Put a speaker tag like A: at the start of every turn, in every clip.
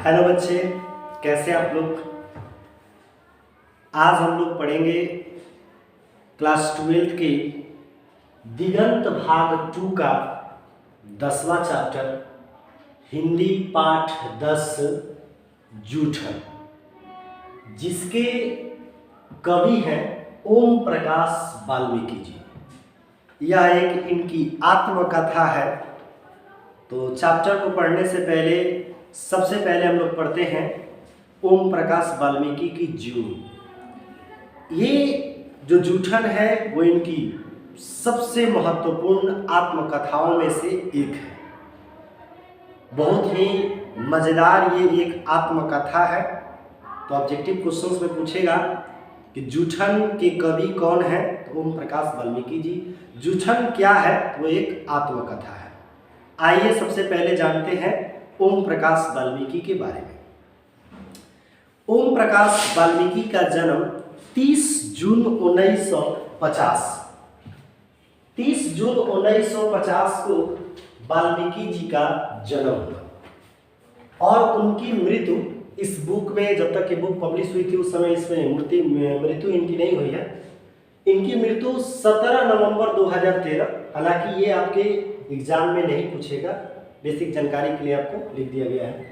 A: Hello बच्चे, कैसे आप लोग। आज हम लोग पढ़ेंगे क्लास 12 के दिगंत भाग 2 का 10वां चैप्टर हिंदी पाठ 10 जूठन, जिसके कवि हैं ओम प्रकाश वाल्मीकि जी। यह एक इनकी आत्मकथा है। तो चैप्टर को पढ़ने से पहले सबसे पहले हम लोग पढ़ते हैं ओम प्रकाश वाल्मीकि की जीवनी। ये जो जूठन है वो इनकी सबसे महत्वपूर्ण आत्मकथाओं में से एक है। बहुत ही मज़ेदार ये एक आत्मकथा है। तो ऑब्जेक्टिव क्वेश्चंस में पूछेगा कि जूठन के कवि कौन है, तो ओम प्रकाश वाल्मीकि जी। जूठन क्या है, तो वो एक आत्मकथा है। आइए सबसे पहले जानते हैं ओम प्रकाश वाल्मीकि के बारे में। ओम प्रकाश वाल्मीकि का जन्म 30 जून 1950 को वाल्मीकि जी का जन्म हुआ और उनकी मृत्यु इस बुक में, जब तक ये बुक पब्लिश हुई थी उस समय इसमें मृत्यु इनकी नहीं हुई है। इनकी मृत्यु 17 नवंबर 2013। हालांकि ये आपके एग्जाम में नहीं पूछेगा, बेसिक जानकारी के लिए आपको लिख दिया गया है।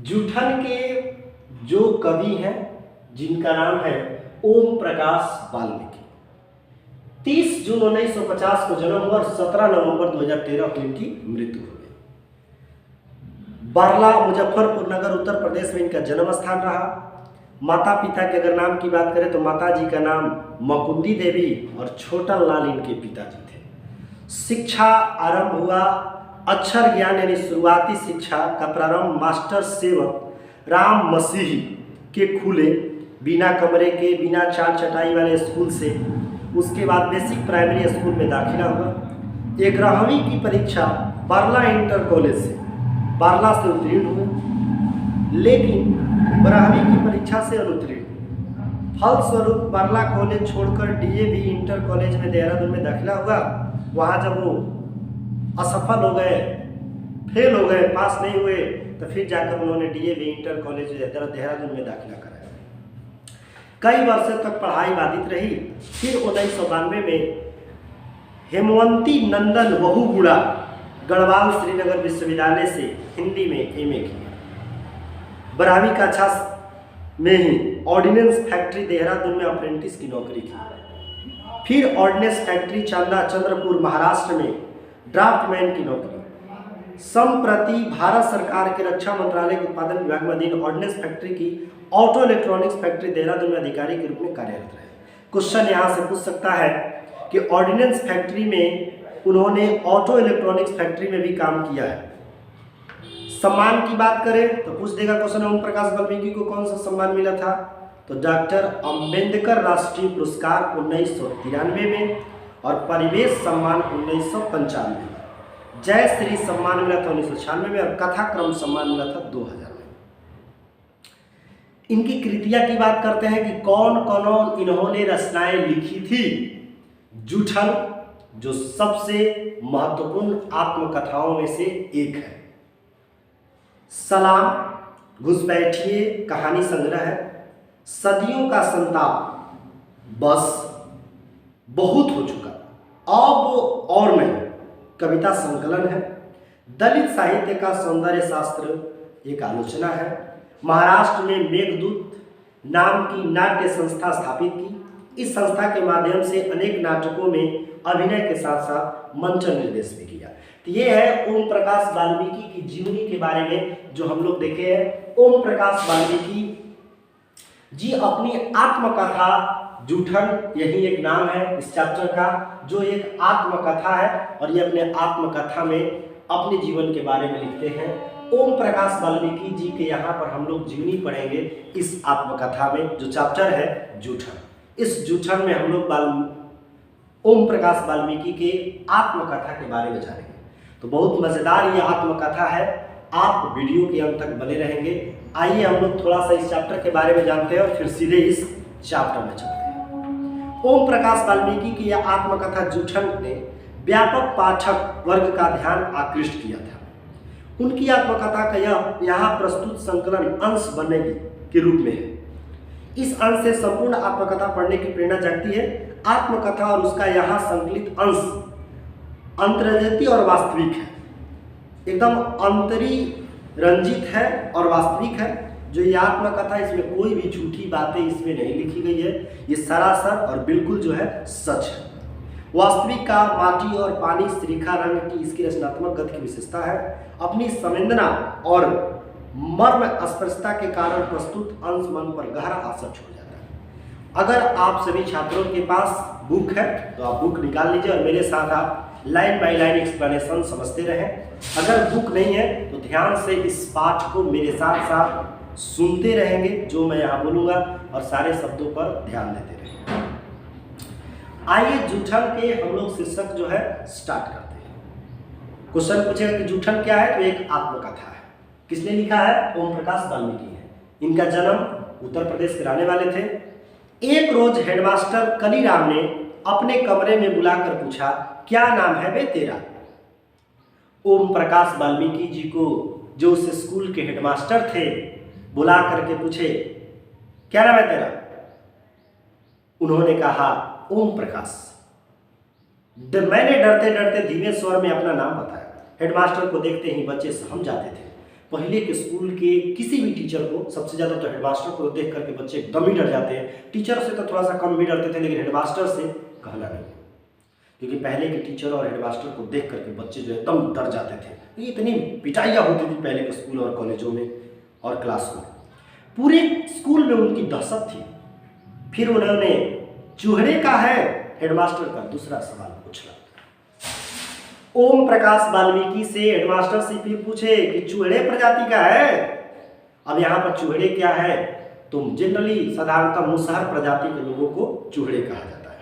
A: जूठन के जो कवि हैं जिनका नाम है ओम प्रकाश वाल्मीकि, 30 जून 1950 को जन्म हुआ और 17 नवंबर 2013 को इनकी मृत्यु हो गई। बारला मुजफ्फरपुर नगर उत्तर प्रदेश में इनका जन्म स्थान रहा। माता पिता के अगर नाम की बात करें तो माता जी का नाम मकुंदी देवी और छोटन लाल इनके पिताजी थे। शिक्षा आरंभ हुआ अक्षर ज्ञान यानी शुरुआती शिक्षा का प्रारंभ मास्टर सेवक राम मसीही के खुले बिना कमरे के बिना चार चटाई वाले स्कूल से। उसके बाद बेसिक प्राइमरी स्कूल में दाखिला हुआ। 11वीं की परीक्षा बारला इंटर कॉलेज से बारला से उत्तीर्ण हुए, लेकिन 12वीं की परीक्षा से अनुत्तीर्ण। फलस्वरूप बारला कॉलेज छोड़कर डीएवी इंटर कॉलेज में देहरादून में दाखिला हुआ। वहाँ जब वो असफल हो गए, फेल हो गए, पास नहीं हुए, तो फिर जाकर उन्होंने डीएवी इंटर कॉलेज देहरादून में दाखिला कराया। कई वर्षों तक पढ़ाई बाधित रही। फिर 1992 में हेमवंती नंदन बहुगुणा गढ़वाल श्रीनगर विश्वविद्यालय से हिंदी में एमए किया। 12वीं कक्षा में ही ऑर्डिनेंस फैक्ट्री देहरादून में अप्रेंटिस की नौकरी की। फिर ऑर्डिनेंस फैक्ट्री चंद्रपुर महाराष्ट्र में ड्राफ्टमैन की नौकरी। संप्रति भारत सरकार के रक्षा मंत्रालय के उत्पादन विभाग में अधीन ऑर्डिनेंस फैक्ट्री की ऑटो इलेक्ट्रॉनिक्स फैक्ट्री देहरादून में अधिकारी के रूप में कार्यरत रहे। क्वेश्चन यहाँ से पूछ सकता है कि ऑर्डिनेंस फैक्ट्री में उन्होंने ऑटो इलेक्ट्रॉनिक्स फैक्ट्री में भी काम किया है। सम्मान की बात करें तो पूछ देगा क्वेश्चन, ओम प्रकाश वाल्मीकि को कौन सा सम्मान मिला था, तो डॉक्टर अंबेडकर राष्ट्रीय पुरस्कार 1993 में और परिवेश सम्मान 1995 में। जय श्री सम्मान मिला था 1996 में और कथाक्रम सम्मान मिला था 2000 में। इनकी कृतियां की बात करते हैं कि कौन कौन इन्होंने रचनाएं लिखी थी। जूठन जो सबसे महत्वपूर्ण आत्मकथाओं में से एक है। सलाम, घुस बैठिए कहानी संग्रह है। सदियों का संताप, बस बहुत हो चुका, अब और नहीं, कविता संकलन है। दलित साहित्य का सौंदर्य शास्त्र एक आलोचना है। महाराष्ट्र में मेघदूत नाम की नाट्य संस्था स्थापित की। इस संस्था के माध्यम से अनेक नाटकों में अभिनय के साथ साथ मंचन निर्देश भी किया। तो ये है ओम प्रकाश वाल्मीकि की जीवनी के बारे में जो हम लोग देखे हैं। ओम प्रकाश वाल्मीकि जी अपनी आत्मकथा जूठन, यही एक नाम है इस चैप्टर का, जो एक आत्मकथा है और ये अपने आत्मकथा में अपने जीवन के बारे में लिखते हैं। ओम प्रकाश वाल्मीकि जी के यहाँ पर हम लोग जीवनी पढ़ेंगे इस आत्मकथा में, जो चैप्टर है जूठन। इस जूठन में हम लोग ओम प्रकाश वाल्मीकि के आत्मकथा के बारे में जानेंगे। तो बहुत मज़ेदार ये आत्मकथा है, आप वीडियो के अंत तक बने रहेंगे। आइए हम लोग थोड़ा सा इस चैप्टर के बारे में जानते हैं और फिर सीधे इस चैप्टर में चलते हैं। ओम प्रकाश वाल्मीकि की यह आत्मकथा जूठन ने व्यापक पाठक वर्ग का ध्यान आकृष्ट किया था। उनकी आत्मकथा का यह यहाँ प्रस्तुत संकलन अंश बनने के रूप में है। इस अंश से संपूर्ण आत्मकथा पढ़ने की प्रेरणा जागती है। आत्मकथा और उसका यहाँ संकलित अंश अंतर्जयती और वास्तविक है, एकदम अंतरिरंजित है और वास्तविक है। जो ये आत्मकथा, इसमें कोई भी झूठी बातें इसमें नहीं लिखी गई है, ये सरासर और बिल्कुल जो है सच है। वास्तविक का माटी और पानी श्रीखा रंग की इसकी रचनात्मक गति की विशेषता है। अपनी संवेदना और मर्म स्पर्शता के कारण प्रस्तुत अंश मन पर गहरा असर छोड़ जाता है। अगर आप सभी छात्रों के पास बुक है तो आप बुक निकाल लीजिए और मेरे साथ आप लाइन बाय लाइन एक्सप्लेनेशन समझते रहें। अगर बुक नहीं है तो ध्यान से इस पाठ को मेरे साथ साथ सुनते रहेंगे, जो मैं यहाँ बोलूँगा, और सारे शब्दों पर ध्यान देते रहेंगे। आइए जूठन के हम लोग शीर्षक जो है स्टार्ट करते हैं। क्वेश्चन पूछेगा कि जूठन क्या है, तो एक आत्मकथा है। किसने लिखा है? ओम प्रकाश वाल्मीकि है। इनका जन्म उत्तर प्रदेश के रहने वाले थे। एक रोज हेडमास्टर कलीराम ने अपने कमरे में बुलाकर पूछा, क्या नाम है बे तेरा? ओम प्रकाश वाल्मीकि जी को, जो उस स्कूल के हेडमास्टर थे, बुला करके पूछे, क्या नाम है तेरा? उन्होंने कहा, ओम प्रकाश। मैंने डरते डरते धीमे स्वर में अपना नाम बताया। हेडमास्टर को देखते ही बच्चे समझ जाते थे। पहले के स्कूल के किसी भी टीचर को, सबसे ज़्यादा तो हेडमास्टर को देख करके बच्चे एकदम ही डर जाते हैं। टीचर से तो थोड़ा सा कम भी डरते थे, लेकिन हेडमास्टर से कहना नहीं, क्योंकि पहले के टीचर और हेडमास्टर को देख करके बच्चे जो एकदम डर जाते थे। ये इतनी पिटाइयाँ होती थी पहले के स्कूल और कॉलेजों में और क्लास में। पूरे स्कूल में उनकी दहशत थी। फिर उन्होंने चूहड़े का है, हेडमास्टर का दूसरा सवाल पूछा। ओम प्रकाश वाल्मीकि से हेडमास्टर से फिर पूछे कि चूहड़े प्रजाति का है? अब यहाँ पर चूहड़े क्या है, तो जनरली साधारणतः मुसहर प्रजाति के लोगों को चूहड़े कहा जाता है।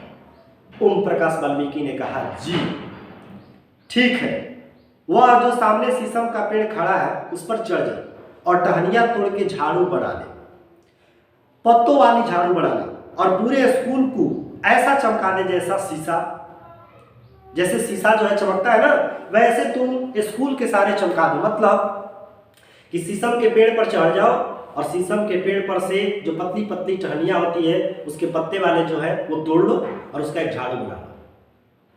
A: ओम प्रकाश वाल्मीकि ने कहा, जी ठीक है। वह जो सामने शीशम का पेड़ खड़ा है उस पर चढ़ जाए और टहनियां तोड़ के झाड़ू बना ले, पत्तों वाली झाड़ू बना ले, और पूरे स्कूल को ऐसा चमका दे जैसा शीशा जो है चमकता है ना, वैसे तुम स्कूल के सारे चमका दो। मतलब कि शीशम के पेड़ पर चढ़ जाओ और शीशम के पेड़ पर से जो पतली पतली टहनियां होती है उसके पत्ते वाले जो है वो तोड़ लो और उसका एक झाड़ू बना लो,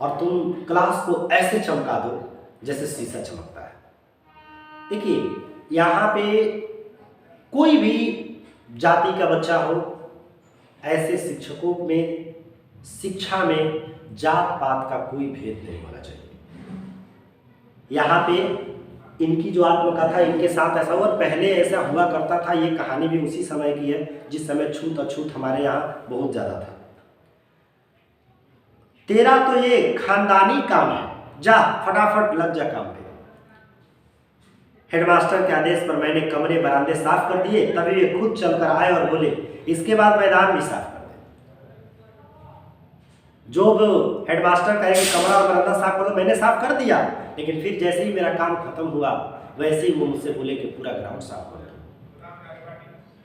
A: और तुम क्लास को ऐसे चमका दो जैसे शीशा चमकता है। देखिए, यहाँ पे कोई भी जाति का बच्चा हो, ऐसे शिक्षकों में शिक्षा में जात पात का कोई भेद नहीं होना चाहिए। यहाँ पे इनकी जो आत्मकथा, इनके साथ ऐसा हुआ, पहले ऐसा हुआ करता था। ये कहानी भी उसी समय की है जिस समय छूत अछूत हमारे यहाँ बहुत ज़्यादा था। तेरा तो ये खानदानी काम है, जा फटाफट लग जा काम पे। हेडमास्टर के आदेश पर मैंने कमरे बरामदे साफ कर दिए। तभी वे खुद चलकर आए और बोले, इसके बाद मैदान भी साफ कर दे। जो हेडमास्टर कहे कि कमरा और बरामदा साफ कर दो, मैंने साफ कर दिया, लेकिन फिर जैसे ही मेरा काम खत्म हुआ वैसे ही वो मुझसे बोले कि पूरा ग्राउंड साफ कर दो।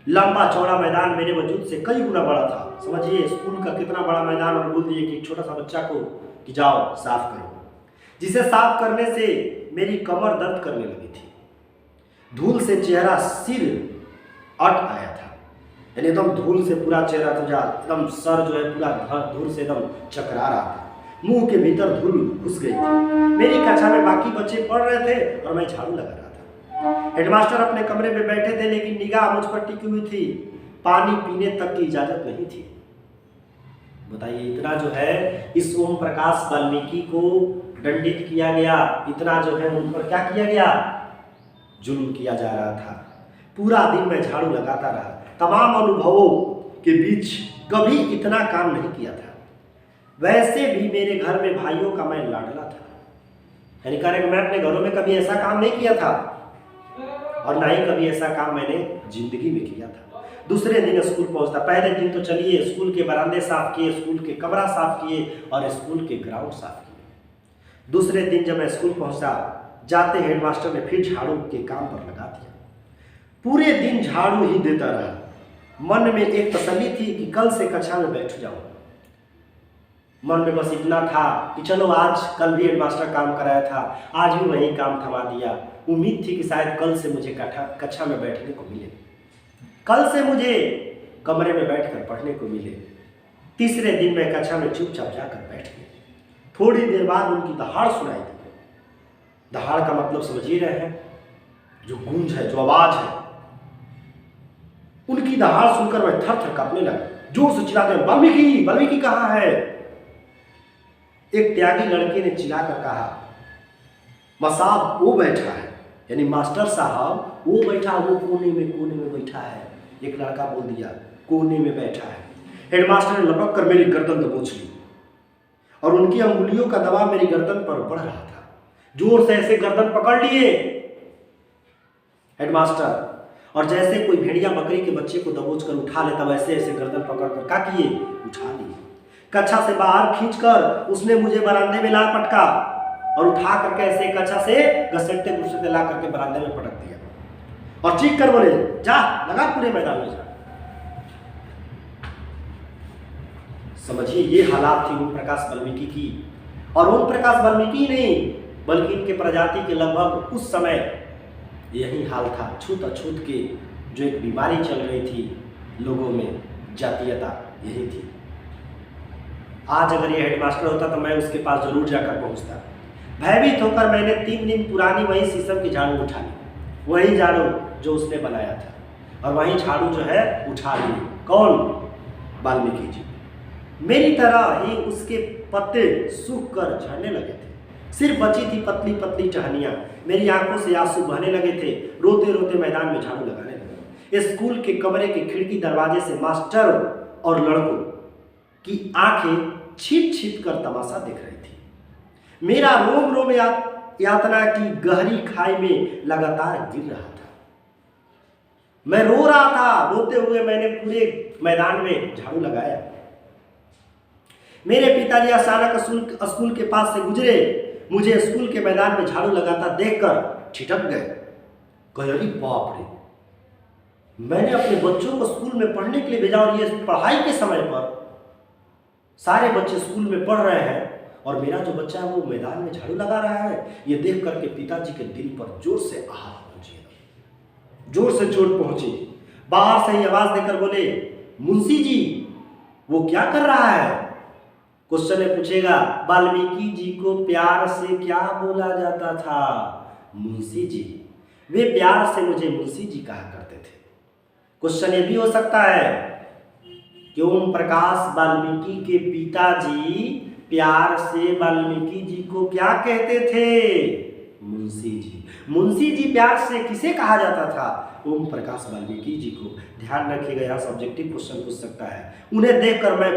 A: लंबा चौड़ा मैदान मेरे वजूद से कई गुना बड़ा था। समझिए स्कूल का कितना बड़ा मैदान, और बोल दिए कि एक छोटा सा बच्चा को कि जाओ साफ करो, जिसे साफ करने से मेरी कमर दर्द करने लगी थी। धूल से चेहरा सिर अट आया था, यानी एकदम धूल से पूरा चेहरा तुझा, एकदम सर जो है पूरा धूल से एकदम चकरा रहा था। मुंह के भीतर धूल घुस गई थी। मेरी कक्षा में बाकी बच्चे पढ़ रहे थे और मैं झाड़ू लगा रहा था। हेडमास्टर अपने कमरे में बैठे थे, लेकिन निगाह मुझ पर टिकी हुई थी। पानी पीने तक की इजाजत नहीं थी। बताइए, इतना जो है इस ओम प्रकाश वाल्मीकि को दंडित किया गया, इतना जो है उन पर क्या किया गया, जुल्म किया जा रहा था। पूरा दिन मैं झाड़ू लगाता रहा। तमाम अनुभवों के बीच कभी इतना काम नहीं किया था। वैसे भी मेरे घर में भाइयों का मैं लाडला था, यानी कह रहे कि मैं अपने घरों में कभी ऐसा काम नहीं किया था, और ना ही कभी ऐसा काम मैंने जिंदगी में किया था। दूसरे दिन स्कूल पहुंचता। पहले दिन तो चलिए स्कूल के बरामदे साफ किए, स्कूल के कमरा साफ किए और स्कूल के ग्राउंड साफ किए। दूसरे दिन जब मैं स्कूल पहुंचा, जाते हेडमास्टर ने फिर झाड़ू के काम पर लगा दिया। पूरे दिन झाड़ू ही देता रहा। मन में एक तसल्ली थी कि कल से कक्षा में बैठ जाऊंगा। मन में बस इतना था कि चलो आज, कल भी हेडमास्टर काम कराया था, आज भी वही काम थमा दिया, उम्मीद थी कि शायद कल से मुझे कक्षा में बैठने को मिले, कल से मुझे कमरे में बैठकर पढ़ने को मिले। तीसरे दिन मैं कक्षा में चुपचाप जाकर बैठ गया। थोड़ी देर बाद उनकी दहाड़ सुनाई दी। दहाड़ का मतलब समझ ही रहे हैं, जो गूंज है, जो आवाज है। उनकी दहाड़ सुनकर मैं थर थर कांपने लगा। जोर से चिल्लाते, वाल्मीकि, वाल्मीकि कहाँ है? एक त्यागी लड़के ने चिल्लाकर कहा, मसाब वो बैठा है, यानी मास्टर साहब वो बैठा, वो कोने में बैठा है। एक लड़का बोल दिया, कोने में बैठा है। हेडमास्टर ने लपक कर मेरी गर्दन दबोच ली और उनकी अंगुलियों का दबाव मेरी गर्दन पर बढ़ रहा था। जोर से ऐसे गर्दन पकड़ लिए हेडमास्टर, और जैसे कोई भेड़िया बकरी के बच्चे को दबोच कर उठा लेता वैसे ऐसे गर्दन पकड़कर क्या किए, उठा लिए। कक्षा से बाहर खींचकर उसने मुझे बरामदे में ला पटका और उठा करके ऐसे कक्षा से घसीटते घुसते ला करके बरामदे में पटक दिया और चीख कर बोले, जा लगा पूरे मैदान में जा। समझिए ये हालात थी ओम प्रकाश वाल्मीकि की। और ओम प्रकाश वाल्मीकि नहीं बल्कि इनके प्रजाति के लगभग उस समय यही हाल था। छूत अछूत के जो एक बीमारी चल रही थी लोगों में, जातीयता, यही थी। आज अगर ये हेडमास्टर होता तो मैं उसके पास जरूर जाकर पहुंचता। भयभीत होकर मैंने 3 दिन पुरानी वही शीशम की झाड़ू उठा ली, वही झाड़ू जो उसने बनाया था, और वही झाड़ू जो है उठा ली। कौन? वाल्मीकि जी। मेरी तरह ही उसके पत्ते सूख कर झड़ने लगे थे। सिर्फ बची थी पतली पतली टहनियां। मेरी आंखों से आंसू बहने लगे थे। रोते रोते मैदान में झाड़ू लगाने लगे। स्कूल के कमरे के खिड़की दरवाजे से मास्टर और लड़कों की आंखें छिप छिप कर तमाशा देख रही थी। मेरा रोम रोम यातना की गहरी खाई में लगातार गिर रहा था। मैं रो रहा था। रोते हुए मैंने पूरे मैदान में झाड़ू लगाया। मेरे पिताजी अचानक स्कूल के पास से गुजरे। मुझे स्कूल के मैदान में झाड़ू लगाता देखकर ठिठक गए। कहे, अरे बाप रे, मैंने अपने बच्चों को स्कूल में पढ़ने के लिए भेजा और ये पढ़ाई के समय पर सारे बच्चे स्कूल में पढ़ रहे हैं और मेरा जो बच्चा है वो मैदान में झाड़ू लगा रहा है। ये देख करके पिताजी के दिल पर जोर से आहत पहुंची, जोर से चोट पहुंची। बाहर से ही आवाज देकर बोले, मुंशी जी वो क्या कर रहा है? क्वेश्चन में पूछेगा, वाल्मीकि जी को प्यार से क्या बोला जाता था? मुंशी जी। वे प्यार से मुझे मुंशी जी कहा करते थे। क्वेश्चन ये भी हो सकता है कि ओम प्रकाश वाल्मीकि के पिताजी प्यार से वाल्मीकि जी को क्या कहते थे? मुंशी जी। मुंशी जी प्यार से किसे कहा जाता था? ओम प्रकाश वाल्मीकि जी को। ध्यान रखिएगा, यहाँ सब्जेक्टिव क्वेश्चन पूछ सकता है। उन्हें देखकर मैं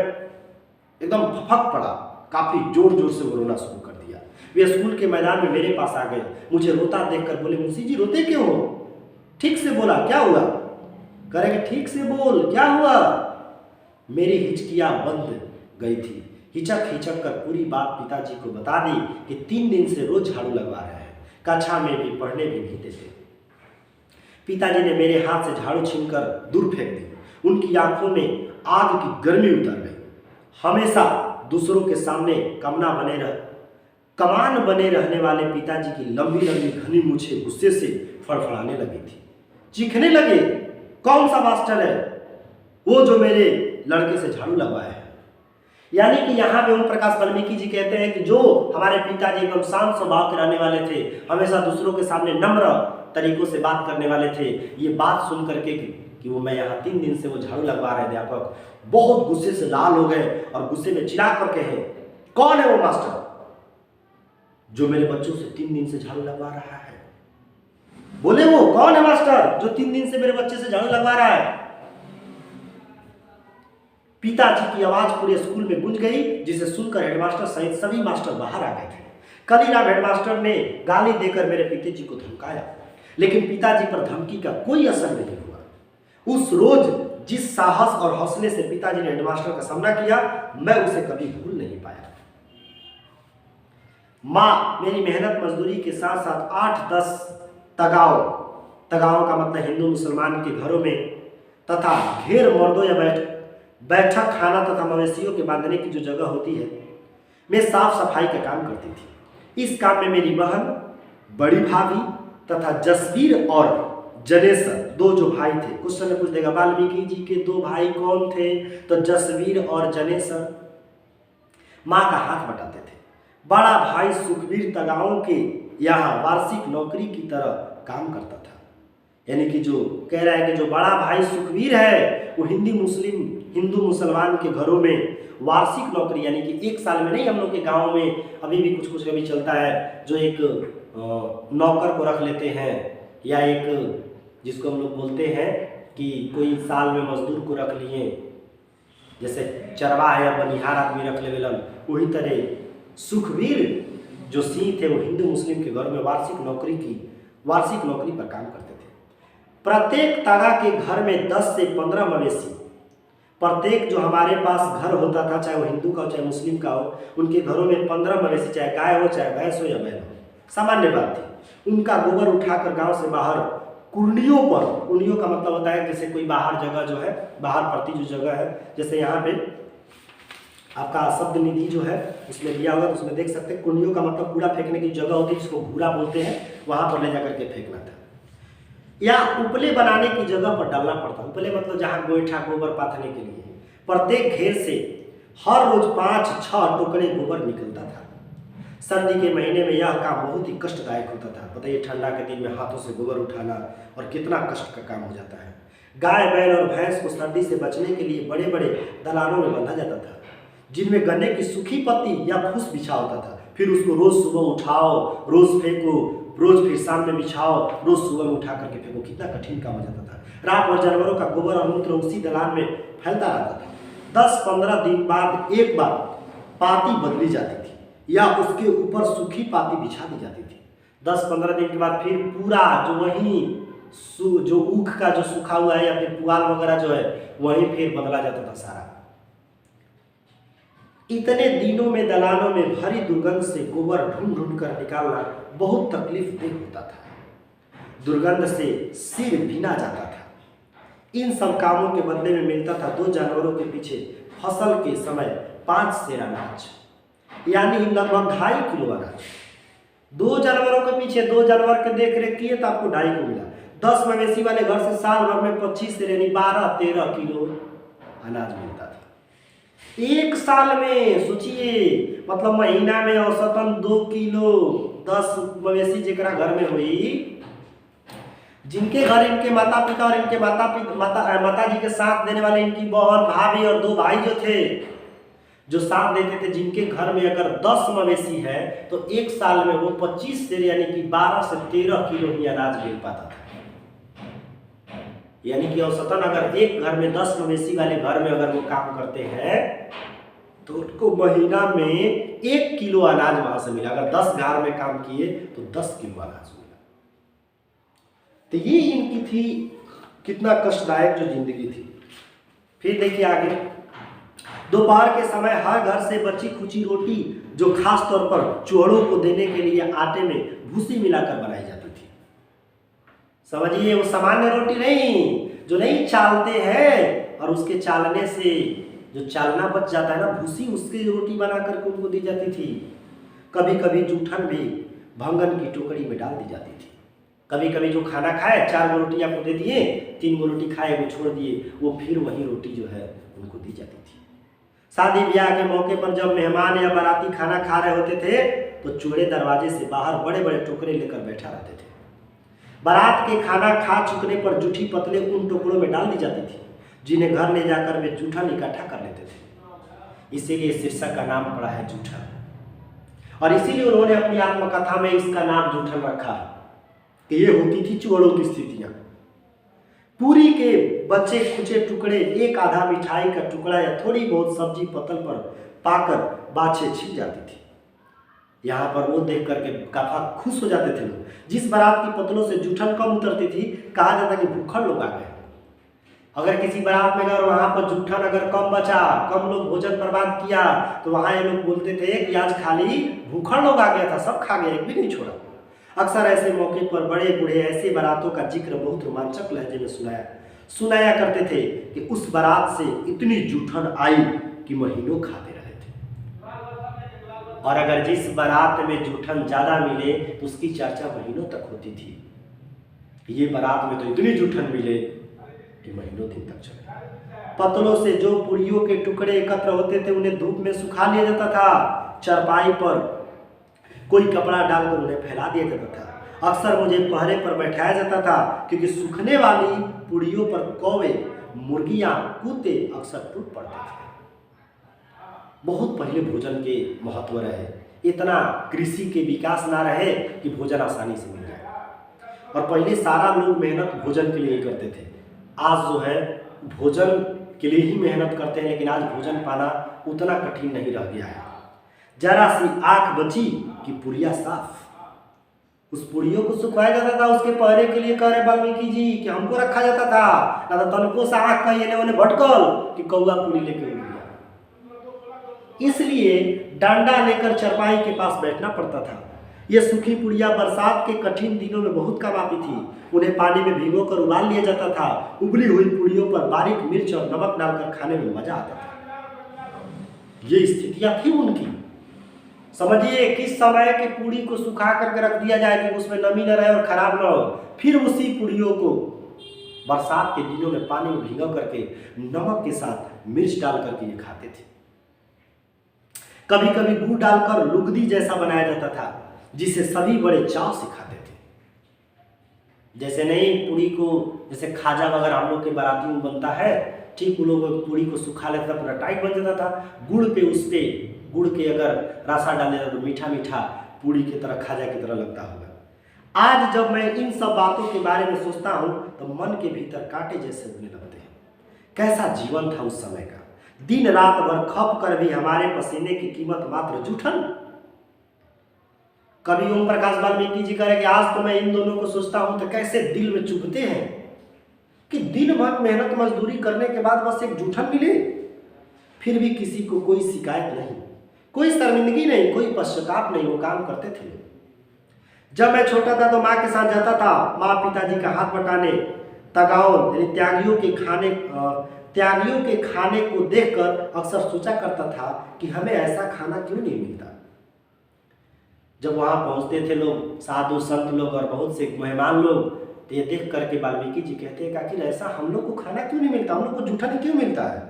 A: एकदम फपक पड़ा। काफी जोर जोर से रोना शुरू कर दिया। वे स्कूल के मैदान में मेरे पास आ गए। मुझे रोता देखकर बोले, मुंशी जी रोते क्यों हो? ठीक से बोला, क्या हुआ? करेंगे, ठीक से बोल, क्या हुआ? मेरी हिचकियां बंद गई थी। हिचक हिचक कर पूरी बात पिताजी को बता दी कि 3 दिन से रोज झाड़ू लगवा रहे हैं, कक्षा में भी पढ़ने भी नहीं देते। पिताजी ने मेरे हाथ से झाड़ू छीनकर दूर फेंक दी। उनकी आंखों में आग की गर्मी उतर गई। हमेशा दूसरों के सामने कमान बने रहने वाले पिताजी की लंबी लंबी घनी मूछें गुस्से से फड़फड़ाने लगी थी। चीखने लगे, कौन सा मास्टर है वो जो मेरे लड़के से झाड़ू लगवाया है? यानी कि यहाँ पे ओम प्रकाश वाल्मीकि जी कहते हैं कि जो हमारे पिताजी एकदम शांत स्वभाव के रहने वाले थे, हमेशा दूसरों के सामने नम्र तरीकों से बात करने वाले थे, ये बात सुन करके कि वो मैं यहाँ 3 दिन से वो झाड़ू लगवा रहे अध्यापक, बहुत गुस्से से लाल हो गए और गुस्से में चिल्ला करके है, कौन है वो मास्टर जो मेरे बच्चों से 3 दिन से झाड़ू लगवा रहा है? बोले, वो कौन है मास्टर जो 3 दिन से मेरे बच्चे से झाड़ू लगवा रहा है? पिताजी की आवाज पूरे स्कूल में गूंज गई, जिसे सुनकर हेडमास्टर सहित सभी मास्टर बाहर आ गए थे। कलीराम हेडमास्टर ने गाली देकर मेरे पिताजी को धमकाया, लेकिन पिताजी पर धमकी का कोई असर नहीं हुआ। उस रोज जिस साहस और हौसले से पिताजी ने हेडमास्टर का सामना किया, मैं उसे कभी भूल नहीं पाया। माँ मेरी मेहनत मजदूरी के साथ साथ 8-10 तगाव का मतलब हिंदू मुसलमान के घरों में तथा घेर मर्दों या बैठक खाना तथा मवेशियों के बांधने की जो जगह होती है, मैं साफ सफाई का काम करती थी। इस काम में मेरी बहन, बड़ी भाभी तथा जसवीर और जनेश्वर, दो जो भाई थे। क्वेश्चन में पूछ देगा वाल्मीकि जी के दो भाई कौन थे, तो जसवीर और जनेश्वर माँ का हाथ बटाते थे। बड़ा भाई सुखवीर तगाओं के यहाँ वार्षिक नौकरी की तरह काम करता था। यानी कि जो कह रहा है कि जो बड़ा भाई सुखवीर है वो हिंदू मुसलमान के घरों में वार्षिक नौकरी, यानी कि एक साल में नहीं, हम लोग के गाँव में अभी भी कुछ कुछ अभी चलता है, जो एक नौकर को रख लेते हैं, या एक जिसको हम लोग बोलते हैं कि कोई साल में मजदूर को रख लिए, जैसे चरवाहा या बनिहार आदमी रख ले। वही तरह सुखवीर जो सिंह थे वो हिंदू मुस्लिम के घर में वार्षिक नौकरी पर काम करते थे। प्रत्येक तागा के घर में 10 से 15 मवेशी, प्रत्येक जो हमारे पास घर होता था, चाहे वो हिंदू का हो चाहे मुस्लिम का हो, उनके घरों में 15 मवेशी, चाहे गाय हो चाहे भैंस हो या बैल हो, सामान्य बात थी। उनका गोबर उठाकर गांव से बाहर कुंडियों पर, कुंडियों का मतलब होता है जैसे कोई बाहर जगह जो है, बाहर पड़ती जो जगह है, जैसे यहाँ पे आपका शब्द निधि जो है उसमें दिया होगा, तो उसमें देख सकते हैं कुंडियों का मतलब कूड़ा फेंकने की जगह होती है, जिसको घूरा बोलते हैं, वहां पर ले जाकर के फेंकना था। या उपले बनाने की जगह पर डालना पड़ता। उपले मतलब जहाँ गोईठा गोबर पाथने के लिए। प्रत्येक घेर से हर रोज 5-6 टोकरे गोबर निकलता था। सर्दी के महीने में यह काम बहुत ही कष्टदायक होता था। बताइए ठंडा के दिन में हाथों से गोबर उठाना और कितना कष्ट का काम हो जाता है। गाय बैल और भैंस को सर्दी से बचने के लिए बड़े बड़े दलानों में बांधा जाता था, जिनमें गन्ने की सूखी पत्ती या फूस बिछा होता था। फिर उसको रोज सुबह उठाओ, रोज फेंको, रोज फिर शाम में बिछाओ, रोज सुबह में उठा करके फेंको। कितना कठिन काम हो जाता था। रात भर जानवरों का गोबर और मूत्र उसी दलान में फैलता रहता था। 10-15 दिन बाद एक बार पाती बदली जाती थी या उसके ऊपर सूखी पाती बिछा दी जाती थी। 10-15 दिन के बाद फिर पूरा जो वही जो ऊख का जो सूखा हुआ है या फिर पुआल वगैरह जो है वही फिर बदला जाता था सारा। इतने दिनों में दलानों में भरी दुर्गंध से गोबर ढूंढ ढूंढ कर निकालना बहुत तकलीफदेह होता था। दुर्गंध से सिर भीना जाता था। इन सब कामों के बदले में मिलता था 2 जानवरों के पीछे फसल के समय 5 सेर अनाज, यानी लगभग 2.5 किलो अनाज। 2 जानवरों के पीछे 2 जानवर के देख रेख किए तो आपको 2.5 किलो मिला। 10 मवेशी वाले घर से साल भर में 25 सेर यानी 12-13 किलो अनाज मिलता था। एक साल में सोचिए, मतलब महीना में औसतन 2 किलो 10 मवेशी जेकरा घर में हुई, जिनके घर इनके माता पिता और इनके माता जी के साथ देने वाले इनकी बहन भाभी और 2 भाई जो थे जो साथ देते थे, जिनके घर में अगर 10 मवेशी है तो एक साल में वो 25 सेर यानी कि 12 से 13 किलो ही अनाज मिल पाता था। यानी कि औसतन अगर एक घर में 10 मवेशी वाले घर में अगर वो काम करते हैं तो उनको महीना में 1 किलो अनाज वहां से मिला। अगर 10 घर में काम किए तो 10 किलो अनाज मिला। तो ये इनकी थी कितना कष्टदायक जो जिंदगी थी। फिर देखिए आगे, दोपहर के समय हर घर से बची खुची रोटी जो खास तौर पर चूहों को देने के लिए आटे में भूसी मिलाकर बनाई जाती थी। समझिए, वो सामान्य रोटी नहीं जो नहीं चालते हैं और उसके चालने से जो चालना बच जाता है ना, भूसी, उसकी रोटी बना करके उनको दी जाती थी। कभी कभी जूठन भी भंगन की टोकरी में डाल दी जाती थी। कभी कभी जो खाना खाए 4 गो रोटी आपको दे दिए, 3 गो रोटी खाए वो छोड़ दिए, वो फिर वही रोटी जो है उनको दी जाती थी। शादी ब्याह के मौके पर जब मेहमान या बाराती खाना खा रहे होते थे तो चूड़े दरवाजे से बाहर बड़े बड़े टोकरे लेकर बैठा रहते थे। बारात के खाना खा चुकने पर जूठी पतले उन टोकरों में डाल दी जाती थी, जिन्हें घर ले जाकर वे जूठन इकट्ठा कर लेते थे। इसीलिए शीर्षक का नाम पड़ा है जूठन, और इसीलिए उन्होंने अपनी आत्मकथा में इसका नाम जूठन रखा कि ये होती थी चूड़ों की स्थितियां। पूरी के बचे खुचे टुकड़े, एक आधा मिठाई का टुकड़ा या थोड़ी बहुत सब्जी पतल पर पाकर बाछे छिप जाती थी। यहाँ पर वो देख करके काफा खुश हो जाते थे लोग। जिस बारात की पतलों से जूठन कम उतरती थी, कहा जाता कि भूखड़ लोग आ गए। अगर किसी बारात में अगर वहां पर जूठन अगर कम बचा, कम लोग भोजन बर्बाद किया, तो वहां ये लोग बोलते थे कि आज खाली भूखड़ लोग आ गया था, सब खा गए, एक भी नहीं छोड़ा। अक्सर ऐसे मौके पर बड़े बूढ़े ऐसे बारातों का जिक्र बहुत रोमांचक लहजे में सुनाया करते थे कि उस बारात से इतनी जूठन आई कि महीनों खाते रहे थे। और अगर जिस बारात में जूठन ज्यादा मिले तो उसकी चर्चा महीनों तक होती थी। ये बारात में तो इतनी जूठन मिले कि महीनों दिन तक चले। पतलों से जो पुड़ियों के टुकड़े एकत्र होते थे उन्हें धूप में सुखा लिया जाता था, चारपाई पर कोई कपड़ा डालकर उन्हें फैला दिया जाता था। अक्सर मुझे पहरे पर बैठाया जाता था क्योंकि सूखने वाली पुड़ियों पर कौवे, मुर्गियां, कुत्ते अक्सर टूट पड़ते थे। बहुत पहले भोजन के महत्व रहे, इतना कृषि के विकास ना रहे कि भोजन आसानी से मिल जाए, और पहले सारा लोग मेहनत भोजन के लिए ही करते थे। आज जो है भोजन के लिए ही मेहनत करते हैं, लेकिन आज भोजन पाना उतना कठिन नहीं रह गया है। जरा सी आंख बची कि पुड़िया साफ, उस पुड़ियों को सुखाया जाता था, उसके पहरे के लिए कह रहे वाल्मीकि जी कि हमको रखा जाता था, ना तो तनको सा आंख कहिए उन्हें भटकल कि कौआ पूरी लेके उड़ गया। इसलिए डांडा लेकर चरपाई के पास बैठना पड़ता था। ये सूखी पुड़िया बरसात के कठिन दिनों में बहुत काम आती थी। उन्हें पानी में भिगोकर उबाल लिया जाता था। उबली हुई पुड़ियों पर बारीक मिर्च और नमक डालकर खाने में मजा आता था। ये स्थितियां थी उनकी। समझिए किस समय की पूड़ी को सुखा करके रख दिया जाए कि उसमें नमी न रहे और खराब न हो, फिर उसी पुड़ियों को बरसात के दिनों में पानी में भिगो करके नमक के साथ मिर्च डाल करके ये खाते थे। कभी कभी गुड़ डालकर लुगदी जैसा बनाया जाता था, जिसे सभी बड़े चाव से खाते थे। जैसे नहीं पूड़ी को, जैसे खाजा वगैरह हम लोग के बाराती में बनता है, ठीक उन लोग पूड़ी को सुखा लेता था, पूरा टाइट बन जाता था। गुड़ पे उस पे गुड़ के अगर रासा डाल देता तो मीठा मीठा पूड़ी की तरह, खाजा की तरह लगता होगा। आज जब मैं इन सब बातों के बारे में सोचता हूँ तो मन के भीतर कांटे जैसे उगने लगते हैं। कैसा जीवन था उस समय का, दिन रात भर खप कर भी हमारे पसीने की कीमत मात्र जूठन। कभी ओम प्रकाश वाल्मीकि जी कह रहे कि आज तो मैं इन दोनों को सोचता हूं तो कैसे दिल में चुभते हैं कि दिन भर मेहनत मजदूरी करने के बाद बस एक जूठन मिले, फिर भी किसी को कोई शिकायत नहीं, कोई शर्मिंदगी नहीं, कोई पश्चाताप नहीं, वो काम करते थे। जब मैं छोटा था तो माँ के साथ जाता था, माँ पिताजी का हाथ बटाने, तगाओं यानी त्यागियों के खाने को देखकर अक्सर सोचा करता था कि हमें ऐसा खाना क्यों नहीं मिलता। जब वहां पहुंचते थे लोग, साधु संत लोग और बहुत से मेहमान लोग, तो ये देख करके वाल्मीकि जी कहते हैं कि आखिर ऐसा हम लोग को खाना क्यों नहीं मिलता, हम लोग को जूठा नहीं क्यों मिलता है।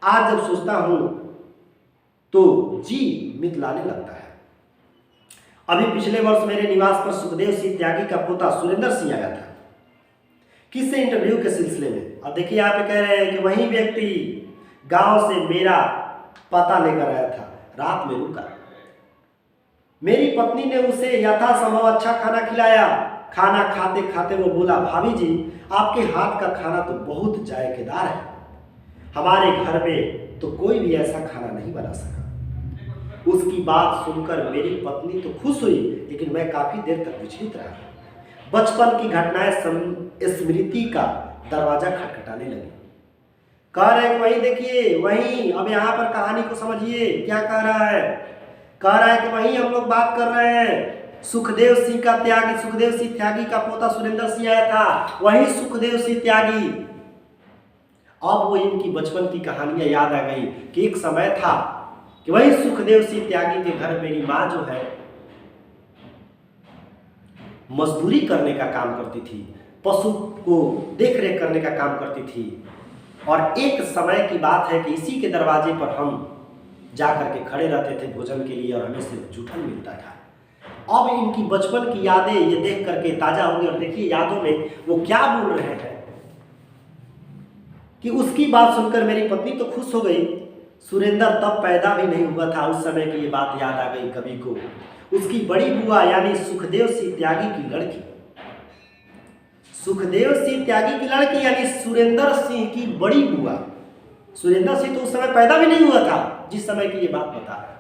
A: आज जब सोचता हूं तो जी मितलाने लगता है। अभी पिछले वर्ष मेरे निवास पर सुखदेव सिंह त्यागी का पोता सुरेंद्र सिंह आया था, किससे इंटरव्यू के सिलसिले में। अब देखिए यहाँ पे कह रहे हैं कि वही व्यक्ति गांव से मेरा पता लेकर आया था, रात में रुका। मेरी पत्नी ने उसे यथासंभव अच्छा खाना खिलाया। खाना खाते खाते वो बोला, भाभी जी आपके हाथ का खाना तो बहुत जायकेदार है, हमारे घर में तो कोई भी ऐसा खाना नहीं बना सका। उसकी बात सुनकर मेरी पत्नी तो खुश हुई, लेकिन मैं काफी देर तक विचलित रहा। बचपन की घटनाएं स्मृति का दरवाजा खटखटाने लगी। कह रहे वही देखिए, वही अब यहाँ पर कहानी को समझिए क्या कह रहा है। कह रहा है कि वही हम लोग बात कर रहे हैं, सुखदेव सिंह त्यागी का पोता सुरेंद्र सिंह आया था, वही सुखदेव सिंह त्यागी। अब वो इनकी बचपन की कहानियां याद आ गई कि एक समय था कि वही सुखदेव सिंह त्यागी के घर मेरी माँ जो है मजदूरी करने का काम करती थी, पशु को देख रेख करने का काम करती थी। और एक समय की बात है कि इसी के दरवाजे पर हम जा करके खड़े रहते थे भोजन के लिए, और हमें सिर्फ जूठन मिलता था। अब इनकी बचपन की यादें ये देख करके ताजा होंगी, और देखिए यादों में वो क्या बोल रहे हैं कि उसकी बात सुनकर मेरी पत्नी तो खुश हो गई। सुरेंद्र तब पैदा भी नहीं हुआ था, उस समय की ये बात याद आ गई कवि को। उसकी बड़ी बुआ यानी सुखदेव सिंह त्यागी की लड़की, सुखदेव सिंह त्यागी की लड़की यानी सुरेंद्र सिंह की बड़ी बुआ। सुरेंद्र सिंह तो उस समय पैदा भी नहीं हुआ था जिस समय की ये बात बता रहा।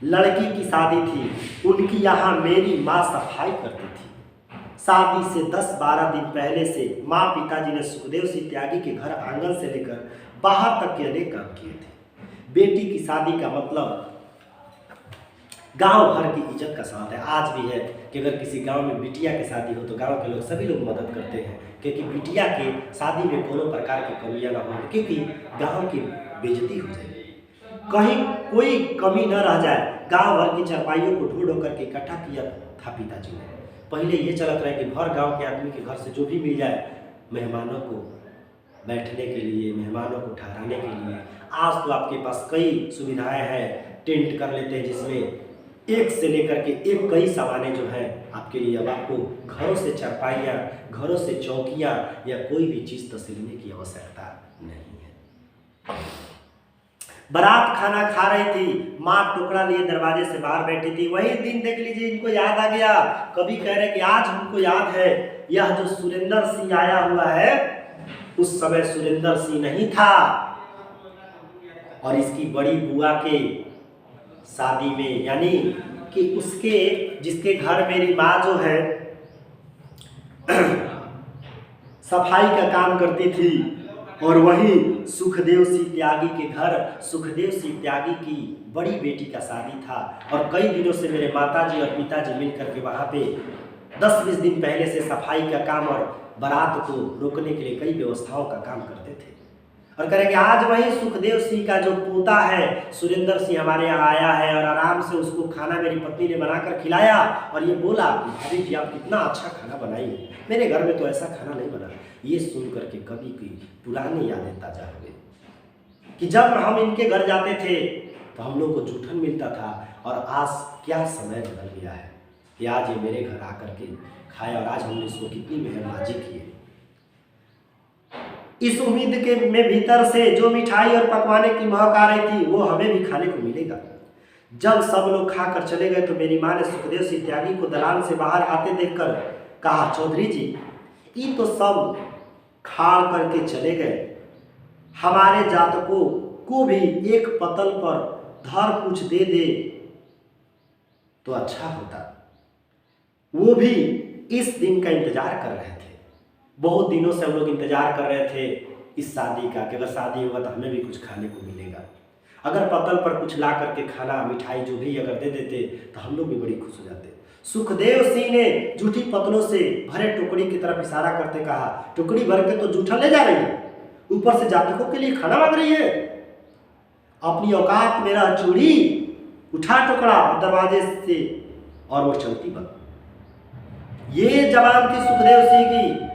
A: लड़की की शादी थी, उनकी यहाँ मेरी माँ सफाई करती थी। शादी से 10-12 दिन पहले से माँ पिताजी ने सुखदेव सिंह त्यागी के घर आंगन से लेकर बाहर तक के अनेक काम किए थे। बेटी की शादी का मतलब गांव भर की इज्जत का सवाल है। आज भी है कि अगर किसी गांव में बिटिया की शादी हो तो गांव के लोग सभी लोग मदद करते हैं, क्योंकि बिटिया के शादी में कोनो प्रकार की कमियां ना हो, क्योंकि गांव की बेइज्जती हो जाएगी, कहीं कोई कमी न रह जाए। गांव भर की चरपाइयों को ढूंढ होकर के इकट्ठा किया था पिताजी ने। पहले ये चलत रहे कि हर गांव के आदमी के घर से जो भी मिल जाए मेहमानों को बैठने के लिए, मेहमानों को ठहराने के लिए। आज तो आपके पास कई सुविधाएं हैं, टेंट कर लेते हैं जिसमें एक से लेकर के एक कई सामानें जो हैं आपके लिए। अब आपको घरों से चारपाइयाँ, घरों से चौकियाँ या कोई भी चीज़ तस्लीने की आवश्यकता नहीं है। बारात खाना खा रही थी, माँ टुकड़ा लिए दरवाजे से बाहर बैठी थी। वही दिन देख लीजिए, इनको याद आ गया। कभी कह रहे कि आज हमको याद है, यह जो सुरेंद्र सिंह आया हुआ है उस समय सुरेंद्र सिंह नहीं था, और इसकी बड़ी बुआ के शादी में, यानी कि उसके जिसके घर मेरी माँ जो है सफाई का काम करती थी, और वही सुखदेव सिंह त्यागी के घर सुखदेव सिंह त्यागी की बड़ी बेटी का शादी था। और कई दिनों से मेरे माताजी और पिताजी मिलकर के वहाँ पे 10-20 दिन पहले से सफाई का काम और बारात को रोकने के लिए कई व्यवस्थाओं का काम करते थे। और करेंगे आज वही सुखदेव सिंह का जो पोता है सुरेंद्र सिंह हमारे यहाँ आया है, और आराम से उसको खाना मेरी पत्नी ने बनाकर खिलाया, और ये बोला कि भाभी जी आप कितना अच्छा खाना बनाई है, मेरे घर में तो ऐसा खाना नहीं बना। ये सुन करके कभी की पुरानी यादें ताजा हो गई कि जब हम इनके घर जाते थे तो हम लोग को जूठन मिलता था, और आज क्या समय बदल गया है कि आज ये मेरे घर आकर के खाए, और आज हमने इसको कितनी मेहरबानी की है। इस उम्मीद के में भीतर से जो मिठाई और पकवाने की महक आ रही थी वो हमें भी खाने को मिलेगा। जब सब लोग खाकर चले गए तो मेरी माँ ने सुखदेव सिंह त्यागी को दलान से बाहर आते देखकर कहा, चौधरी जी ये तो सब खाड़ करके चले गए, हमारे जातकों को भी एक पतल पर धर कुछ दे दे तो अच्छा होता। वो भी इस दिन का इंतजार कर रहे थे। बहुत दिनों से हम लोग इंतजार कर रहे थे इस शादी का कि अगर शादी होगा तो हमें भी कुछ खाने को मिलेगा। अगर पतल पर कुछ ला करके खाना मिठाई जो भी अगर दे देते तो हम लोग भी बड़ी खुश हो जाते। सुखदेव सिंह ने जूठी पतलों से भरे टुकड़ी की तरफ इशारा करते कहा, टुकड़ी भर के तो जूठा ले जा रही है, ऊपर से जातकों के लिए खाना मांग रही है। अपनी औकात मेरा चूड़ी, उठा टुकड़ा दरवाजे से और वो चलती बंद। ये जवान थी सुखदेव सिंह की।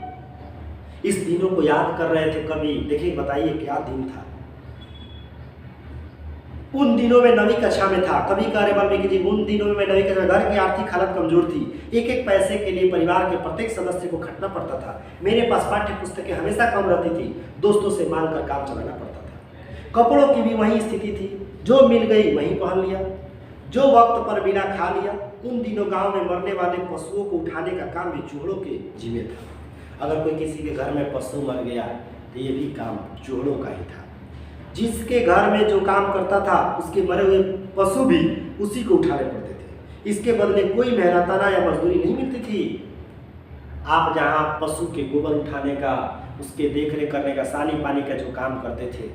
A: इस दिनों को याद कर रहे थे कवि। देखिए बताइए क्या दिन था। उन दिनों में 9वीं कक्षा में था। कवि कह रहे वाल्मीकि जी उन दिनों में मैं 9वीं कक्षा में, घर की आर्थिक हालत कमजोर थी, एक एक पैसे के लिए परिवार के प्रत्येक सदस्य को खटना पड़ता था। मेरे पास पाठ्य पुस्तकें हमेशा कम रहती थी, दोस्तों से मांग कर काम चलाना पड़ता था। कपड़ों की भी वही स्थिति थी, जो मिल गई वही पहन लिया, जो वक्त पर बिना खा लिया। उन दिनों गांव में मरने वाले पशुओं को उठाने का काम भी चूहोड़ों के जिम्मे था। अगर कोई किसी के घर में पशु मर गया तो ये भी काम चूहोड़ों का ही था। जिसके घर में जो काम करता था उसके मरे हुए पशु भी उसी को उठाने पड़ते थे। इसके बदले कोई मेहनताना या मजदूरी नहीं मिलती थी। आप जहाँ पशु के गोबर उठाने का, उसके देखरेख करने का, सानी पानी का जो काम करते थे,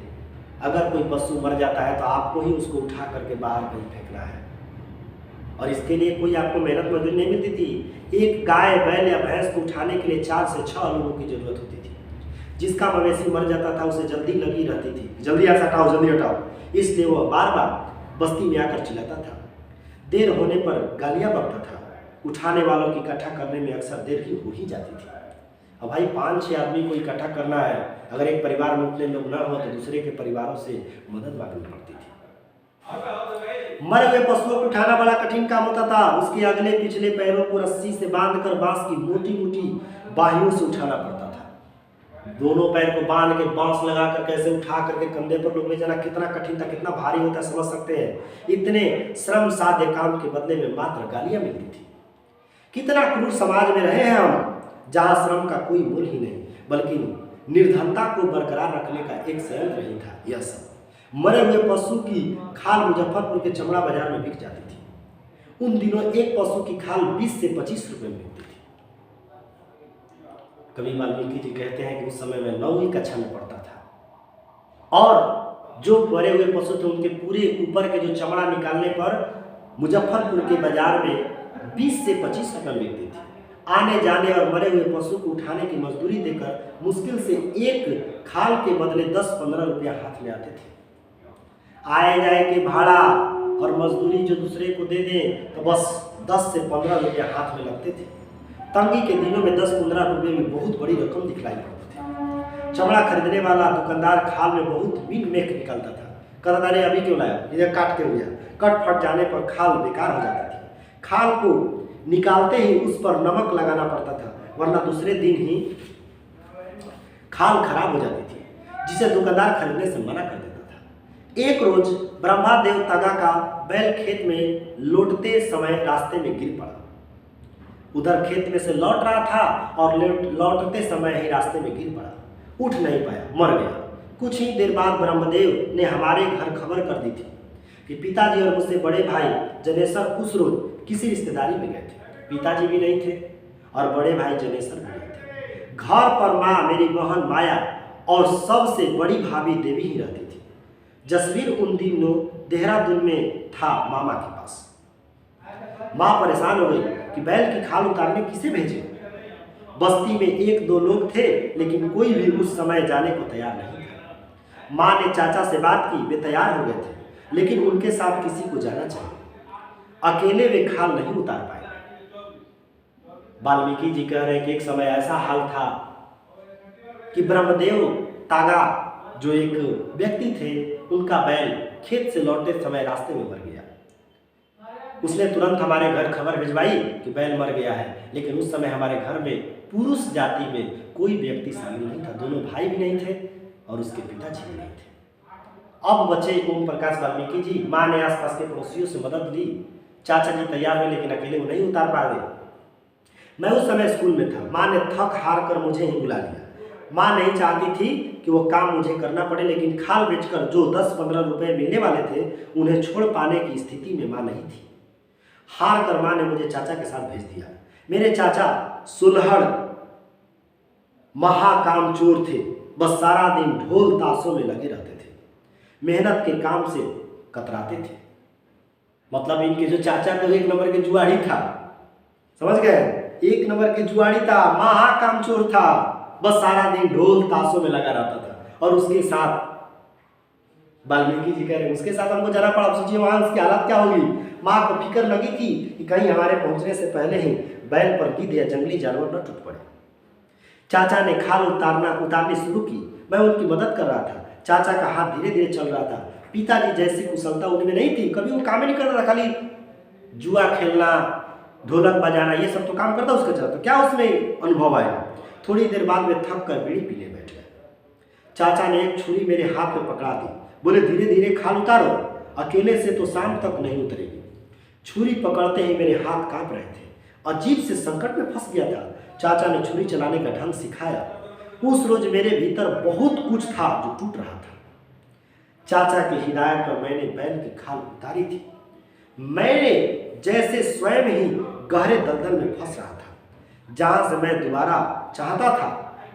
A: अगर कोई पशु मर जाता है तो आपको ही उसको उठा करके बाहर कहीं फेंकना है, और इसके लिए कोई आपको मेहनत मजदूरी नहीं मिलती थी। एक गाय, बैल या भैंस को उठाने के लिए 4 से 6 लोगों की जरूरत होती थी। जिसका मवेशी मर जाता था उसे जल्दी लगी रहती थी, जल्दी ऐसा हटाओ, जल्दी हटाओ। इसलिए वह बार बार बस्ती में आकर चिल्लाता था। देर होने पर गालियाँ बकता था। उठाने वालों की इकट्ठा करने में अक्सर देर ही हो ही जाती थी। अब भाई 5-6 आदमी को इकट्ठा करना है, अगर एक परिवार में उतने लोग ना हो तो दूसरे के परिवारों से मदद मांगनी पड़ती थी। मरे हुए पशुओं को उठाना बड़ा कठिन काम होता था। उसके अगले पिछले पैरों को रस्सी से बांधकर बांस की मोटी मोटी बाहियों से उठाना पड़ता था। दोनों पैर को बांध के बांस लगाकर कैसे उठा करके कंधे पर लोग ले जाना कितना कठिन था, कितना भारी होता, समझ सकते हैं। इतने श्रम साध्य काम के बदले में मात्र गालियां मिलती थी। कितना क्रूर समाज में रहे हैं हम, जहाँ श्रम का कोई मूल ही नहीं बल्कि निर्धनता को बरकरार रखने का एक संयंत्र ही था यह सब। मरे हुए पशु की खाल मुजफ्फरपुर के चमड़ा बाजार में बिक जाती थी। उन दिनों एक पशु की खाल 20 से 25 रुपए में बिकती थी। कवि वाल्मीकि जी कहते हैं कि उस समय मैं 9वीं कक्षा में पढ़ता था, और जो मरे हुए पशु थे उनके पूरे ऊपर के जो चमड़ा निकालने पर मुजफ्फरपुर के बाजार में 20 से 25 रुपए में बिकती थी। आने जाने और मरे हुए पशु को उठाने की मजदूरी देकर मुश्किल से एक खाल के बदले 10-15 रुपया हाथ में आते थे। आए जाए के भाड़ा और मजदूरी जो दूसरे को दे दें तो बस 10 से 15 रुपया हाथ में लगते थे। तंगी के दिनों में 10-15 रुपये में बहुत बड़ी रकम दिखलाई पड़ती थी। चमड़ा खरीदने वाला दुकानदार खाल में बहुत मीन मेख निकालता था। कहता अरे अभी क्यों लाया, इधर काट के हो गया। कट फट जाने पर खाल बेकार हो जाती थी। खाल को निकालते ही उस पर नमक लगाना पड़ता था, वरना दूसरे दिन ही खाल खराब हो जाती थी, जिसे दुकानदार खरीदने से मना कर देता था। एक रोज ब्रह्मादेव तगा का बैल खेत में लौटते समय रास्ते में गिर पड़ा। उधर खेत में से लौट रहा था और लौटते समय ही रास्ते में गिर पड़ा, उठ नहीं पाया, मर गया। कुछ ही देर बाद ब्रह्मदेव ने हमारे घर खबर कर दी थी कि पिताजी और मुझसे बड़े भाई जनेश्वर उस रोज किसी रिश्तेदारी में गए थे। पिताजी भी नहीं थे और बड़े भाई जनेश्वर भी नहीं थे। घर पर माँ, मेरी बहन माया और सबसे बड़ी भाभी देवी ही रहती थी। जसवीर उन दिनों देहरादून में था मामा के पास। माँ परेशान हो गई कि बैल की खाल उतारने किसे भेजे। बस्ती में 1-2 लोग थे, लेकिन कोई भी उस समय जाने को तैयार नहीं था। माँ ने चाचा से बात की, वे तैयार हो गए थे, लेकिन उनके साथ किसी को जाना चाहिए। अकेले वे खाल नहीं उतार पाए। वाल्मीकि जी कह रहे हैं कि एक समय ऐसा हाल था कि ब्रह्मदेव तागा जो एक व्यक्ति थे, उनका बैल खेत से लौटते समय रास्ते में मर गया। उसने तुरंत हमारे घर खबर भिजवाई कि बैल मर गया है, लेकिन उस समय हमारे घर में पुरुष जाति में कोई व्यक्ति शामिल नहीं था। दोनों भाई भी नहीं थे और उसके पिताजी भी नहीं थे। अब बचे ओम प्रकाश वाल्मीकि जी। माँ ने आसपास के पड़ोसियों से मदद ली। चाचा जी तैयार हुए, लेकिन अकेले वो नहीं उतार पा रहे। मैं उस समय स्कूल में था। माँ ने थक हार कर मुझे ही बुला लिया। माँ नहीं चाहती थी कि वो काम मुझे करना पड़े, लेकिन खाल बेचकर जो 10-15 रुपए मिलने वाले थे, उन्हें छोड़ पाने की स्थिति में माँ नहीं थी। हार कर माँ ने मुझे चाचा के साथ भेज दिया। मेरे चाचा सुलहड़ महाकामचोर थे। बस सारा दिन ढोल ताशों में लगे रहते थे, मेहनत के काम से कतराते थे। मतलब इनके जो चाचा तो 1 नंबर के जुआड़ी था, समझ गए, 1 नंबर के जुआड़ी था, महाकामचोर था। बस सारा दिन ढोल ताशों में लगा रहता था। और उसके साथ वाल्मीकि जी कह रहे हैं उसके साथ हमको जाना पड़ा। सोचिए वहां उसकी हालत क्या होगी। माँ को फिक्र लगी थी कि कहीं हमारे पहुंचने से पहले ही बैल पर गिद्ध या जंगली जानवर न टूट पड़े। चाचा ने खाल उतारनी शुरू की। मैं उनकी मदद कर रहा था। चाचा का हाथ धीरे धीरे चल रहा था। पिताजी जैसी कुशलता उनमें नहीं थी, कभी वो काम ही नहीं करता था। खाली जुआ खेलना, ढोलक बजाना, ये सब तो काम करता उसका चलता, क्या उसमें अनुभव आया। थोड़ी देर बाद में थक कर बीड़ी पीने बैठ गए। चाचा ने एक छुरी मेरे हाथ में पकड़ा दी। बोले धीरे धीरे खाल उतारो, अकेले से तो शाम तक नहीं उतरेगी। छुरी पकड़ते ही मेरे हाथ कांप रहे थे। अजीब से संकट में फंस गया था। चाचा ने छुरी चलाने का ढंग सिखाया। उस रोज मेरे भीतर बहुत कुछ था जो टूट रहा था। चाचा की हिदायत पर मैंने बैल की खाल उतारी थी। मैंने जैसे स्वयं ही गहरे दलदल में फंस रहा था, जहां से मैं दोबारा चाहता था।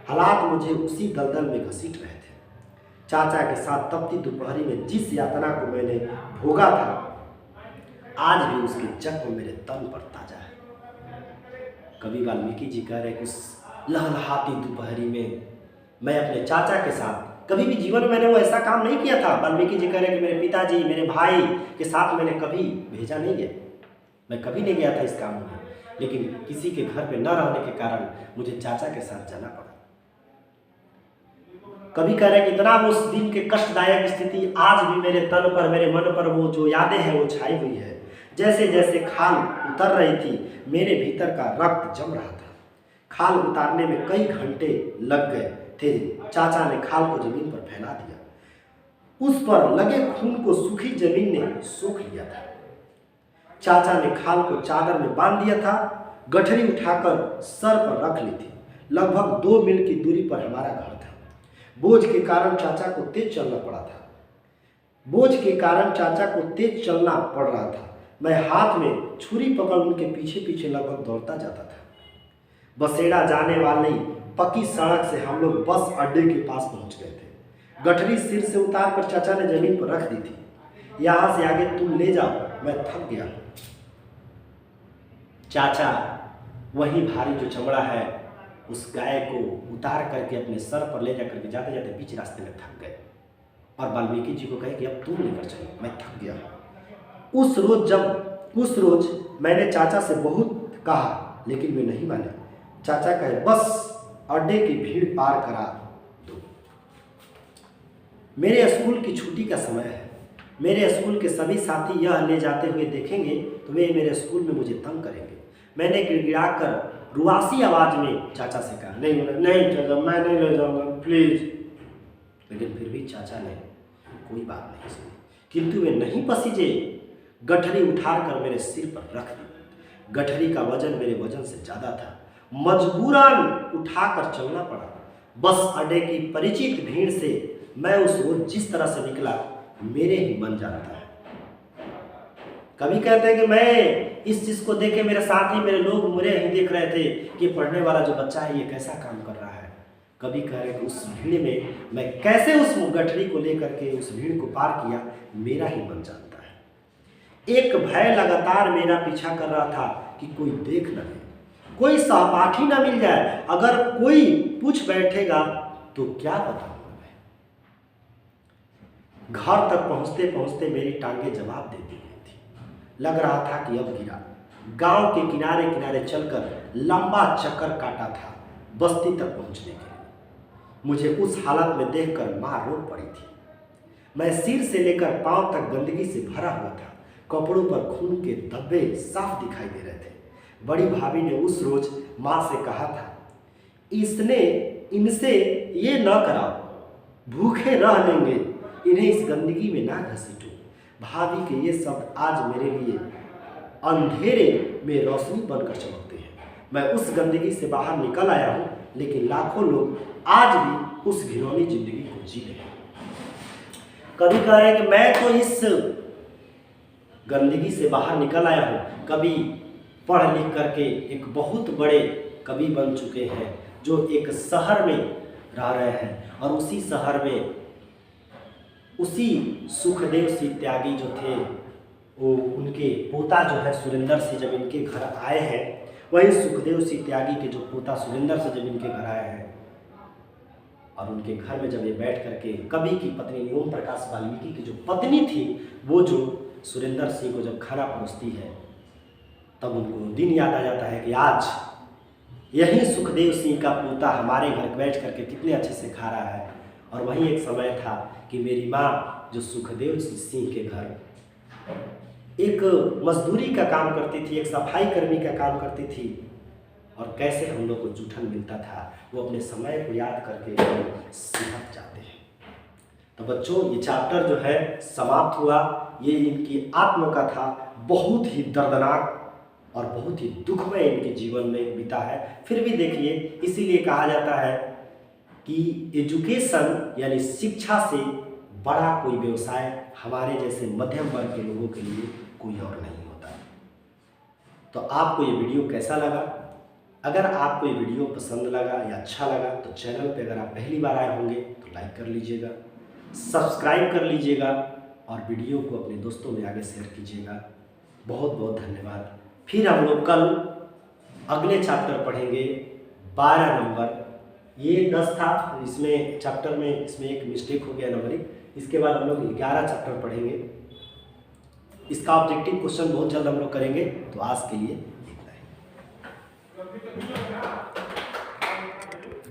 A: हालात मुझे उसी दलदल में घसीट रहे थे। चाचा के साथ तपती दोपहरी में जिस यातना को मैंने भोगा था, आज भी उसके जख्म मेरे तन पर ताजा है। कवि वाल्मीकि जी कह रहे हैं कि उस लहलहाती दोपहरी में मैं अपने चाचा के साथ, कभी भी जीवन में मैंने वो ऐसा काम नहीं किया था। वाल्मीकि जी कह रहे हैं कि मेरे पिताजी, मेरे भाई के साथ मैंने कभी भेजा नहीं गया, मैं कभी नहीं गया था इस काम में, लेकिन किसी के घर पे न रहने के कारण मुझे चाचा के साथ जाना पड़ा। कभी कह रहे हैं कि इतना उस दिन के कष्टदायक स्थिति आज भी मेरे तन पर, मेरे मन पर वो जो यादें हैं वो छाई हुई है। जैसे जैसे खाल उतर रही थी, मेरे भीतर का रक्त जम रहा था। खाल उतारने में कई घंटे लग गए थे। चाचा ने खाल को जमीन पर फैला दिया। उस पर लगे खून को सूखी जमीन ने सोख लिया था। चाचा ने खाल को चादर में बांध दिया था। गठरी उठाकर सर पर रख ली थी। लगभग 2 मील की दूरी पर हमारा घर था। बोझ के कारण चाचा को तेज चलना पड़ा था। बोझ के कारण चाचा को तेज चलना पड़ रहा था। मैं हाथ में छुरी पकड़ उनके पीछे पीछे लगभग दौड़ता जाता था। बसेड़ा जाने वाली पक्की सड़क से हम लोग बस अड्डे के पास पहुंच गए थे। गठरी सिर से उतार कर चाचा ने जमीन पर रख दी थी। यहां से आगे तुम ले जाओ, मैं थक गया। चाचा वही भारी जो चमड़ा है उस गाय को उतार करके अपने सर पर ले जाकर के जाते जाते बीच रास्ते में थक गए और वाल्मीकि जी को कहे कि अब तुम लेकर चलो, मैं थक गया। उस रोज मैंने चाचा से बहुत कहा, लेकिन वे नहीं माने। चाचा कहे बस अड्डे की भीड़ पार करा दो। मेरे स्कूल की छुट्टी का समय है। मेरे स्कूल के सभी साथी यह ले जाते हुए देखेंगे तो वे मेरे स्कूल में मुझे तंग करेंगे। मैंने गिड़गिड़ाकर रुआसी आवाज में चाचा से कहा, नहीं नहीं चाचा, मैं नहीं ले जाऊंगा प्लीज। लेकिन फिर भी चाचा ने कोई बात नहीं सुनी, किंतु वे नहीं पसीजे। गठरी उठाकर मेरे सिर पर रख दी। गठरी का वजन मेरे वजन से ज्यादा था। मजबूरन उठाकर चलना पड़ा। बस अड्डे की परिचित भीड़ से मैं उस रोज जिस तरह से निकला मेरे ही मन जानता है। कभी कहते हैं कि मैं इस चीज को देख के मेरे साथी मेरे लोग मुझे ही देख रहे थे कि पढ़ने वाला जो बच्चा है ये कैसा काम कर रहा है। कभी कह रहे कि उस भीड़ में मैं कैसे उस गठरी को लेकर के उस भीड़ को पार किया मेरा ही मन जानता है। एक भय लगातार मेरा पीछा कर रहा था कि कोई देख न ले, कोई सहपाठी न मिल जाए। अगर कोई पूछ बैठेगा तो क्या बताऊंगा मैं। घर तक पहुंचते पहुंचते मेरी टांगे जवाब देती गई थी। लग रहा था कि अब गिरा। गांव के किनारे किनारे चलकर लंबा चक्कर काटा था बस्ती तक पहुंचने के लिए। मुझे उस हालत में देखकर मां रो पड़ी थी। मैं सिर से लेकर पांव तक गंदगी से भरा हुआ था। कपड़ों पर खून के धब्बे साफ दिखाई दे रहे थे। बड़ी भाभी ने उस रोज मां से कहा था, इनसे ये न कराओ, भूखे रह लेंगे, इन्हें इस गंदगी में ना घसीटो। भाभी के ये शब्द आज मेरे लिए अंधेरे में रोशनी बनकर चमकते हैं। मैं उस गंदगी से बाहर निकल आया हूँ, लेकिन लाखों लोग आज भी उस घिनौनी जिंदगी को जी रहे हैं। कभी कह रहे हैं कि मैं तो इस गंदगी से बाहर निकल आया हूँ। कभी पढ़ लिख करके एक बहुत बड़े कवि बन चुके हैं जो एक शहर में रह रहे हैं, और उसी शहर में उसी सुखदेव सिंह त्यागी जो थे वो उनके पोता जो है सुरेंद्र सिंह जब इनके घर आए हैं, वही सुखदेव सिंह त्यागी के जो पोता सुरेंद्र सिंह जब इनके घर आए हैं और उनके घर में जब ये बैठ करके कवि की पत्नी ओम प्रकाश वाल्मीकि की जो पत्नी थी वो जो सुरेंद्र सिंह को जब खाना परोसती है तब उनको दिन याद आ जाता है कि आज यही सुखदेव सिंह का पोता हमारे घर बैठ करके कितने अच्छे से खा रहा है। और वही एक समय था कि मेरी माँ जो सुखदेव सिंह के घर एक मजदूरी का काम करती थी, एक सफाई कर्मी का काम करती थी, और कैसे हम लोग को जूठन मिलता था वो अपने समय को याद करके सिहक जाते हैं। तो बच्चों ये चैप्टर जो है समाप्त हुआ। ये इनकी आत्मकथा था, बहुत ही दर्दनाक और बहुत ही दुखमय इनके जीवन में बीता है। फिर भी देखिए, इसीलिए कहा जाता है कि एजुकेशन यानी शिक्षा से बड़ा कोई व्यवसाय हमारे जैसे मध्यम वर्ग के लोगों के लिए कोई और नहीं होता। तो आपको ये वीडियो कैसा लगा? अगर आपको ये वीडियो पसंद लगा या अच्छा लगा तो चैनल पे अगर आप पहली बार आए होंगे तो लाइक कर लीजिएगा, सब्सक्राइब कर लीजिएगा और वीडियो को अपने दोस्तों में आगे शेयर कीजिएगा। बहुत बहुत धन्यवाद। फिर हम लोग कल अगले चैप्टर पढ़ेंगे 12 नंबर। ये 10 था, इसमें चैप्टर में इसमें एक मिस्टेक हो गया नंबरिंग। इसके बाद हम लोग 11 चैप्टर पढ़ेंगे। इसका ऑब्जेक्टिव क्वेश्चन बहुत जल्द हम लोग करेंगे। तो आज के लिए इतना ही।